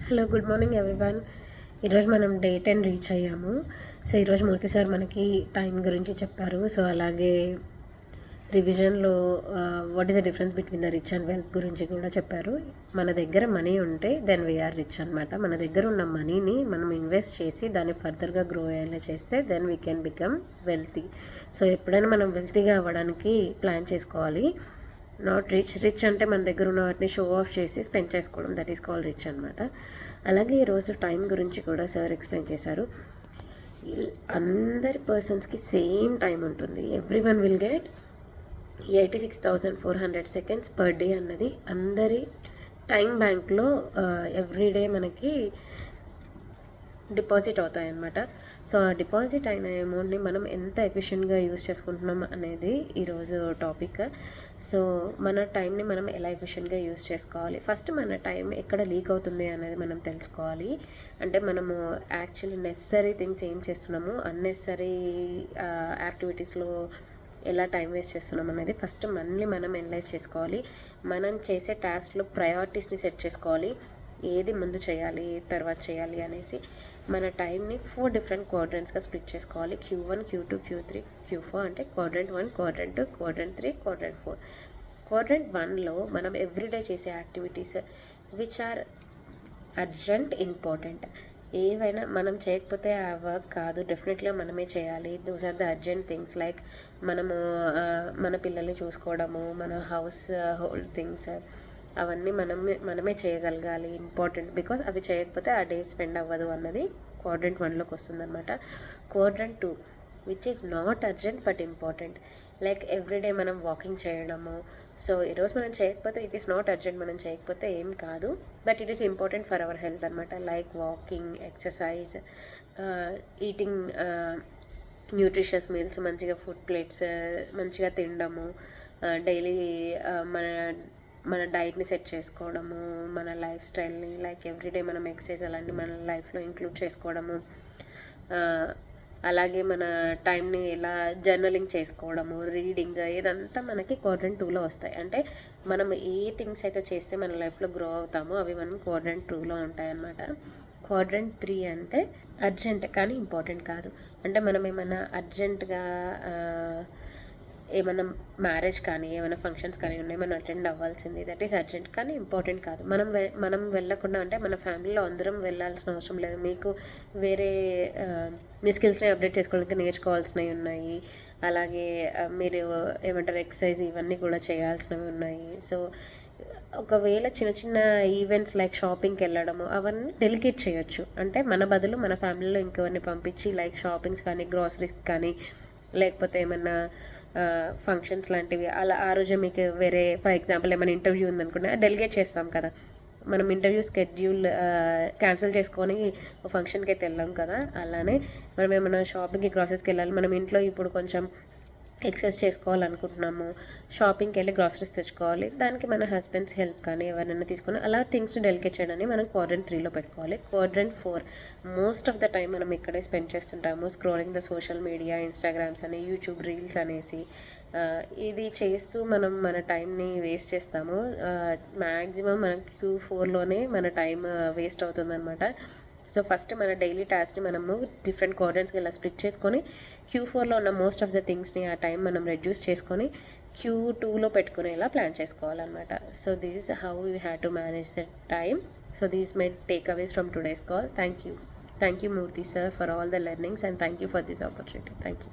Hello, good morning everyone. ఈరోజు మనం day 10 reach అయ్యాము. సో ఈరోజు మూర్తి సార్ మనకి టైం గురించి చెప్పారు. సో అలాగే రివిజన్లో what is the difference between the rich and wealth గురించి కూడా చెప్పారు. మన దగ్గర మనీ ఉంటే దెన్ వీఆర్ రిచ్ అనమాట. మన దగ్గర ఉన్న మనీని మనం ఇన్వెస్ట్ చేసి దాన్ని ఫర్దర్గా గ్రో అయ్యేలా చేస్తే then we can become wealthy. So ఎప్పుడైనా మనం వెల్తీగా అవ్వడానికి ప్లాన్ చేసుకోవాలి. నాట్ రిచ్ అంటే మన దగ్గర ఉన్న వాటిని షో ఆఫ్ చేసి స్పెండ్ చేసుకోవడం, దట్ ఈస్ కాల్డ్ రిచ్ అనమాట. అలాగే ఈరోజు టైం గురించి కూడా సార్ ఎక్స్ప్లెయిన్ చేశారు. అందరి పర్సన్స్కి సేమ్ టైం ఉంటుంది. Every one will get 86,400 seconds per day అన్నది అందరి టైం బ్యాంక్లో ఎవ్రీడే మనకి డిపాజిట్ అవుతాయన్నమాట. సో ఆ డిపాజిట్ అయిన అమౌంట్ని మనం ఎంత ఎఫిషియెంట్గా యూజ్ చేసుకుంటున్నాం అనేది ఈరోజు టాపిక్. సో మన టైంని మనం ఎలా ఎఫిషియెంట్గా యూజ్ చేసుకోవాలి, ఫస్ట్ మన టైం ఎక్కడ లీక్ అవుతుంది అనేది మనం తెలుసుకోవాలి. అంటే మనము యాక్చువల్లీ నెసరీ థింగ్స్ ఏం చేస్తున్నాము, అన్నెసరీ యాక్టివిటీస్లో ఎలా టైం వేస్ట్ చేస్తున్నాం అనేది ఫస్ట్ మనల్ని మనం అనలైజ్ చేసుకోవాలి. మనం చేసే టాస్క్లో ప్రయారిటీస్ని సెట్ చేసుకోవాలి. ఏది ముందు చేయాలి, తర్వాత చేయాలి అనేసి మన టైంని 4 డిఫరెంట్ క్వాడ్రంట్స్గా స్ప్లిట్ చేసుకోవాలి. Q1, Q2, Q3, Q4 అంటే quadrant 1, quadrant 2, quadrant 3, quadrant 4. Quadrant 1లో మనం ఎవ్రీడే చేసే activities which are urgent, important. ఏవైనా మనం చేయకపోతే ఆ వర్క్ కాదు, డెఫినెట్గా మనమే చేయాలి. Those are the urgent things. Like మనము మన పిల్లల్ని చూసుకోవడము, మన హౌస్ హోల్డ్ థింగ్స్, అవన్నీ మనమే చేయగలగాలి, ఇంపార్టెంట్. బికాస్ అవి చేయకపోతే ఆ డే స్పెండ్ అవ్వదు అన్నది క్వాడ్రంట్ 1లోకి వస్తుందన్నమాట. Quadrant 2 which is not urgent but important. Like everyday మనం వాకింగ్ చేయడము. సో ఈరోజు మనం చేయకపోతే ఇట్ ఈస్ నాట్ అర్జెంట్, మనం చేయకపోతే ఏం కాదు, but it is important for our health అనమాట. Like walking, exercise, eating nutritious meals, మంచిగా ఫుడ్ ప్లేట్స్ మంచిగా తినడము, డైలీ మన డైట్ని సెట్ చేసుకోవడము, మన లైఫ్ స్టైల్ని లైక్ ఎవ్రీడే మనం ఎక్సర్సైజ్ అలాంటి మన లైఫ్లో ఇంక్లూడ్ చేసుకోవడము, అలాగే మన టైంని ఎలా జర్నలింగ్ చేసుకోవడము, రీడింగ్, ఇదంతా మనకి క్వాడ్రంట్ 2లో వస్తాయి. అంటే మనం ఏ థింగ్స్ అయితే చేస్తే మన లైఫ్లో గ్రో అవుతామో అవి మనం క్వాడ్రంట్ 2లో ఉంటాయన్నమాట. క్వాడ్రంట్ 3 అంటే అర్జెంట్ కానీ ఇంపార్టెంట్ కాదు. అంటే మనం ఏమైనా అర్జెంటుగా ఏమైనా మ్యారేజ్ కానీ ఏమైనా ఫంక్షన్స్ కానీ ఉన్నాయి, మనం అటెండ్ అవ్వాల్సింది, దట్ ఈస్ అర్జెంట్ కానీ ఇంపార్టెంట్ కాదు. మనం వెళ్ళకుండా, అంటే మన ఫ్యామిలీలో అందరం వెళ్ళాల్సిన అవసరం లేదు. మీకు వేరే మీ స్కిల్స్ని అప్డేట్ చేసుకోవడానికి నేర్చుకోవాల్సినవి ఉన్నాయి. అలాగే మీరు ఏమంటారు ఎక్సర్సైజ్ ఇవన్నీ కూడా చేయాల్సినవి ఉన్నాయి. సో ఒకవేళ చిన్న చిన్న ఈవెంట్స్ లైక్ షాపింగ్కి వెళ్ళడము అవన్నీ డెలికేట్ చేయొచ్చు. అంటే మన బదులు మన ఫ్యామిలీలో ఇంకెవరిని పంపించి లైక్ షాపింగ్స్ కానీ, గ్రాసరీస్ కానీ, లేకపోతే ఏమన్నా ఫంక్షన్స్ లాంటివి అలా ఆ రోజు మీకు వేరే ఫర్ ఎగ్జాంపుల్ ఏమైనా ఇంటర్వ్యూ ఉందనుకున్నా డెలిగేట్ చేస్తాం కదా. మనం ఇంటర్వ్యూ స్కెడ్యూల్ క్యాన్సిల్ చేసుకొని ఫంక్షన్కి అయితే వెళ్ళాం కదా. అలానే మనం ఏమైనా షాపింగ్కి, గ్రాసరీస్కి వెళ్ళాలి, మనం ఇంట్లో ఇప్పుడు కొంచెం ఎక్సర్సైజ్ చేసుకోవాలనుకుంటున్నాము, షాపింగ్కి వెళ్ళి గ్రాసరీస్ తెచ్చుకోవాలి, దానికి మన హస్బెండ్స్ హెల్ప్ కానీ ఎవరైనా తీసుకొని అలా థింగ్స్ని డెలికేట్ చేయడానికి మనం క్వాడ్రంట్ 3లో పెట్టుకోవాలి. Quadrant 4 most of the time మనం ఇక్కడే స్పెండ్ చేస్తుంటాము, scrolling the social media, Instagrams అని, యూట్యూబ్ రీల్స్ అనేసి. ఇది చేస్తూ మనం మన టైంని వేస్ట్ చేస్తాము. మ్యాక్సిమం మన Q4లోనే మన టైం వేస్ట్ అవుతుందన్నమాట. సో ఫస్ట్ మన డైలీ టాస్క్ని మనము డిఫరెంట్ క్వాడ్రంట్స్కి ఇలా స్ప్లిట్ చేసుకొని Q4లో ఉన్న మోస్ట్ ఆఫ్ ద థింగ్స్ని ఆ టైం మనం రెడ్యూస్ చేసుకొని Q2లో పెట్టుకునేలా ప్లాన్ చేసుకోవాలన్నమాట. So this is how we have to manage the time. So these my takeaways from today's call. Thank you Murthy sir for all the learnings and thank you for this opportunity. Thank you.